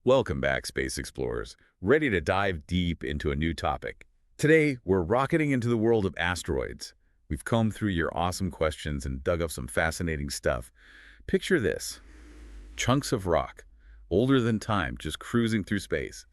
Welcome back, space explorers, ready to dive deep into a new topic. Today, we're rocketing into the world of asteroids. We've combed through your awesome questions and dug up some fascinating stuff. Picture this. Chunks of rock, older than time, just cruising through space.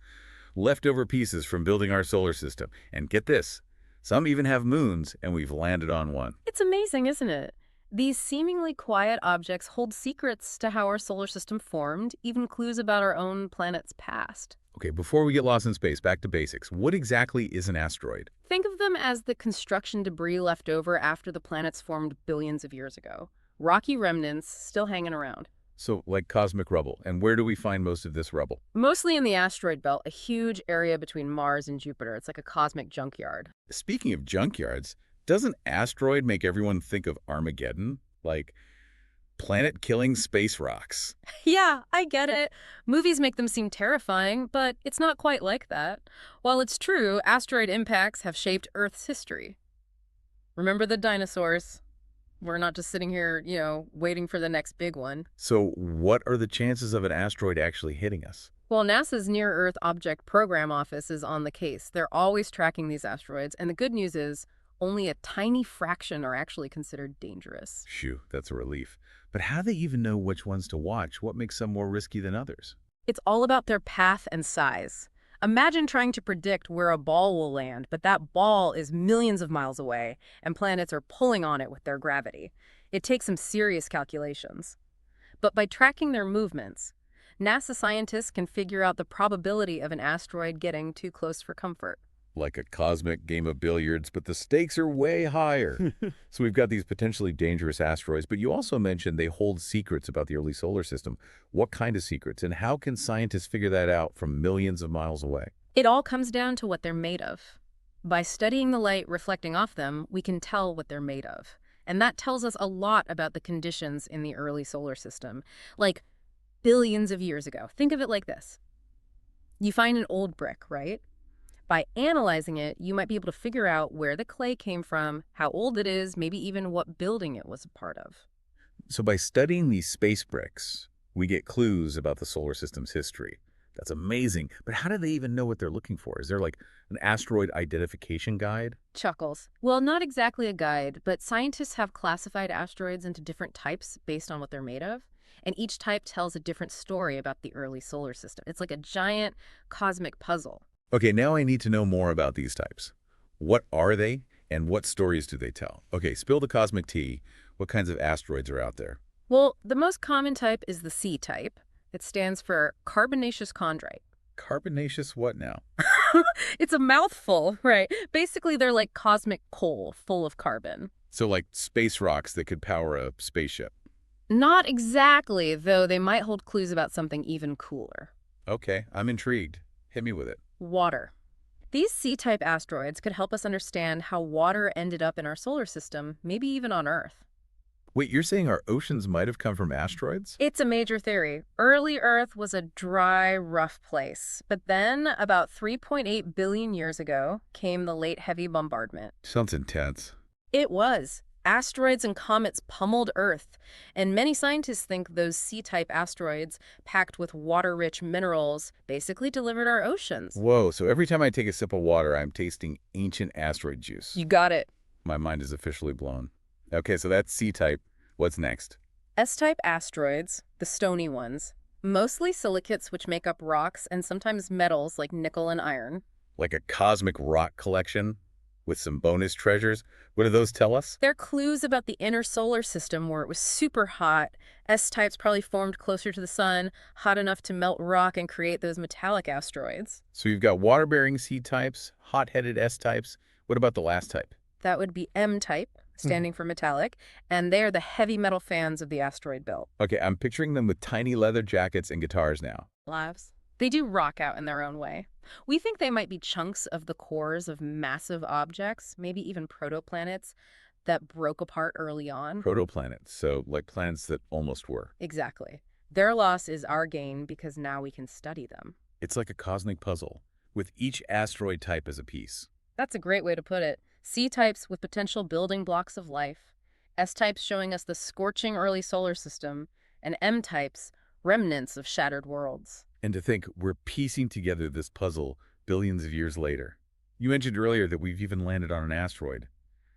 Leftover pieces from building our solar system. And get this, some even have moons, and we've landed on one. It's amazing, isn't it? These seemingly quiet objects hold secrets to how our solar system formed, even clues about our own planet's past. Okay, before we get lost in space, back to basics. What exactly is an asteroid? Think of them as the construction debris left over after the planets formed billions of years ago. Rocky remnants still hanging around. So, like cosmic rubble. And where do we find most of this rubble? Mostly in the asteroid belt, a huge area between Mars and Jupiter. It's like a cosmic junkyard. Speaking of junkyards, doesn't asteroid make everyone think of Armageddon? Like planet-killing space rocks. Yeah, I get it. Movies make them seem terrifying, but it's not quite like that. While it's true, asteroid impacts have shaped Earth's history. Remember the dinosaurs? We're not just sitting here, waiting for the next big one. So what are the chances of an asteroid actually hitting us? Well, NASA's Near Earth Object Program Office is on the case. They're always tracking these asteroids, and the good news is only a tiny fraction are actually considered dangerous. Phew, that's a relief. But how do they even know which ones to watch? What makes some more risky than others? It's all about their path and size. Imagine trying to predict where a ball will land, but that ball is millions of miles away, and planets are pulling on it with their gravity. It takes some serious calculations. But by tracking their movements, NASA scientists can figure out the probability of an asteroid getting too close for comfort. Like a cosmic game of billiards, but the stakes are way higher. So we've got these potentially dangerous asteroids, but you also mentioned they hold secrets about the early solar system. What kind of secrets, and how can scientists figure that out from millions of miles away? It all comes down to what they're made of. By studying the light reflecting off them, we can tell what they're made of. And that tells us a lot about the conditions in the early solar system, like billions of years ago. Think of it like this. You find an old brick, right? By analyzing it, you might be able to figure out where the clay came from, how old it is, maybe even what building it was a part of. So by studying these space bricks, we get clues about the solar system's history. That's amazing. But how do they even know what they're looking for? Is there like an asteroid identification guide? Chuckles. Well, not exactly a guide, but scientists have classified asteroids into different types based on what they're made of. And each type tells a different story about the early solar system. It's like a giant cosmic puzzle. Okay, now I need to know more about these types. What are they, and what stories do they tell? Okay, spill the cosmic tea. What kinds of asteroids are out there? Well, the most common type is the C type. It stands for carbonaceous chondrite. Carbonaceous what now? It's a mouthful, right? Basically, they're like cosmic coal, full of carbon. So like space rocks that could power a spaceship. Not exactly, though they might hold clues about something even cooler. Okay, I'm intrigued. Hit me with it. Water. These C-type asteroids could help us understand how water ended up in our solar system, maybe even on Earth. Wait, you're saying our oceans might have come from asteroids? It's a major theory. Early Earth was a dry, rough place. But then, about 3.8 billion years ago, came the late heavy bombardment. Sounds intense. It was. Asteroids and comets pummeled Earth, and many scientists think those C-type asteroids, packed with water-rich minerals, basically delivered our oceans. Whoa, so every time I take a sip of water, I'm tasting ancient asteroid juice. You got it. My mind is officially blown. Okay, so that's C-type. What's next? S-type asteroids, the stony ones, mostly silicates which make up rocks and sometimes metals like nickel and iron. Like a cosmic rock collection with some bonus treasures? What do those tell us? They're clues about the inner solar system where it was super hot. S-types probably formed closer to the sun, hot enough to melt rock and create those metallic asteroids. So you've got water-bearing C-types, hot-headed S-types. What about the last type? That would be M-type, standing for metallic, and they're the heavy metal fans of the asteroid belt. Okay, I'm picturing them with tiny leather jackets and guitars now. Lives. They do rock out in their own way. We think they might be chunks of the cores of massive objects, maybe even protoplanets, that broke apart early on. Protoplanets, so like planets that almost were. Exactly. Their loss is our gain because now we can study them. It's like a cosmic puzzle, with each asteroid type as a piece. That's a great way to put it. C-types with potential building blocks of life, S-types showing us the scorching early solar system, and M-types, remnants of shattered worlds. And to think we're piecing together this puzzle billions of years later. You mentioned earlier that we've even landed on an asteroid.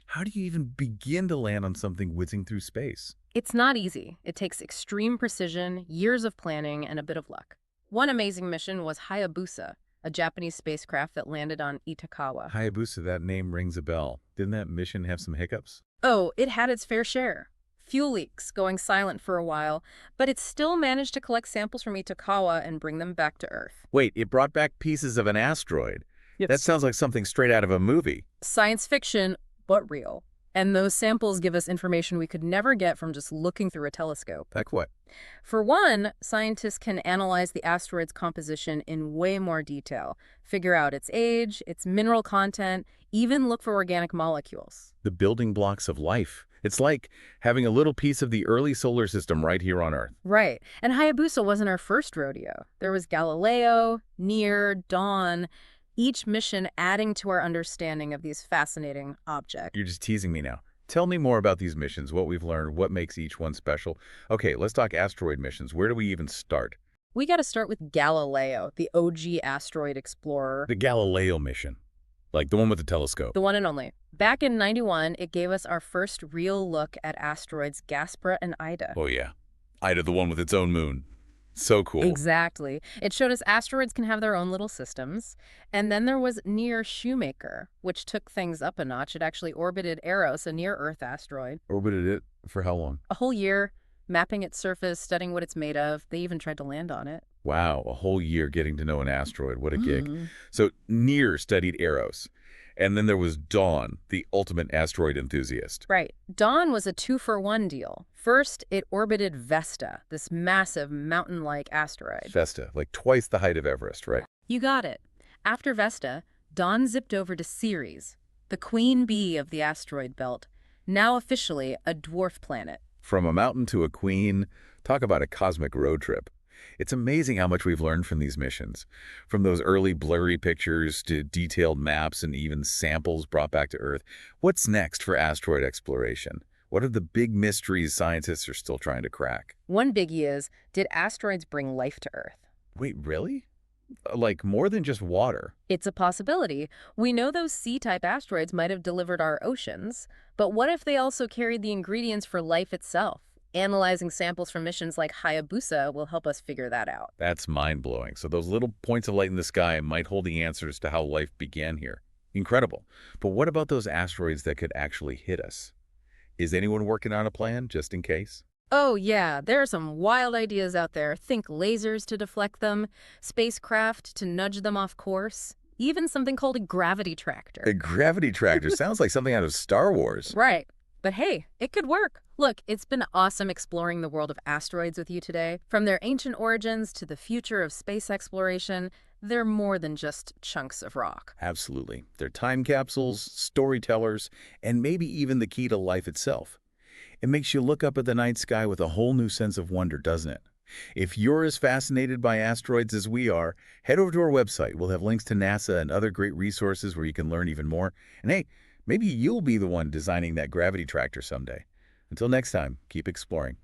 How do you even begin to land on something whizzing through space? It's not easy. It takes extreme precision, years of planning, and a bit of luck. One amazing mission was Hayabusa, a Japanese spacecraft that landed on Itakawa. Hayabusa, that name rings a bell. Didn't that mission have some hiccups? Oh, it had its fair share. Fuel leaks, going silent for a while, but it still managed to collect samples from Itakawa and bring them back to Earth. Wait, it brought back pieces of an asteroid. That sounds like something straight out of a movie. Science fiction, but real. And those samples give us information we could never get from just looking through a telescope. Like what? For one, scientists can analyze the asteroid's composition in way more detail, figure out its age, its mineral content, even look for organic molecules. The building blocks of life. It's like having a little piece of the early solar system right here on Earth. Right. And Hayabusa wasn't our first rodeo. There was Galileo, Near, Dawn, each mission adding to our understanding of these fascinating objects. You're just teasing me now. Tell me more about these missions, what we've learned, what makes each one special. Okay, let's talk asteroid missions. Where do we even start? We got to start with Galileo, the OG asteroid explorer. The Galileo mission. Like the one with the telescope. The one and only. Back in '91, it gave us our first real look at asteroids Gaspra and Ida. Oh yeah. Ida, the one with its own moon. So cool. Exactly. It showed us asteroids can have their own little systems. And then there was Near Shoemaker, which took things up a notch. It actually orbited Eros, a near-Earth asteroid. Orbited it for how long? A whole year, mapping its surface, studying what it's made of. They even tried to land on it. Wow, a whole year getting to know an asteroid. What a gig. Mhm. So Near studied Eros. And then there was Dawn, the ultimate asteroid enthusiast. Right. Dawn was a 2-for-1 deal. First, it orbited Vesta, this massive mountain-like asteroid. Vesta, like twice the height of Everest, right? You got it. After Vesta, Dawn zipped over to Ceres, the queen bee of the asteroid belt, now officially a dwarf planet. From a mountain to a queen, talk about a cosmic road trip. It's amazing how much we've learned from these missions. From those early blurry pictures to detailed maps and even samples brought back to Earth. What's next for asteroid exploration? What are the big mysteries scientists are still trying to crack? One biggie is, did asteroids bring life to Earth? Wait, really? Like more than just water? It's a possibility. We know those C-type asteroids might have delivered our oceans, but what if they also carried the ingredients for life itself? Analyzing samples from missions like Hayabusa will help us figure that out. That's mind-blowing. So those little points of light in the sky might hold the answers to how life began here. Incredible. But what about those asteroids that could actually hit us? Is anyone working on a plan, just in case? Oh yeah, there are some wild ideas out there. Think lasers to deflect them, spacecraft to nudge them off course, even something called a gravity tractor. A gravity tractor sounds like something out of Star Wars. Right. But hey, it could work. Look, it's been awesome exploring the world of asteroids with you today. From their ancient origins to the future of space exploration, they're more than just chunks of rock. Absolutely. They're time capsules, storytellers, and maybe even the key to life itself. It makes you look up at the night sky with a whole new sense of wonder, doesn't it? If you're as fascinated by asteroids as we are, head over to our website. We'll have links to NASA and other great resources where you can learn even more. And hey, maybe you'll be the one designing that gravity tractor someday. Until next time, keep exploring.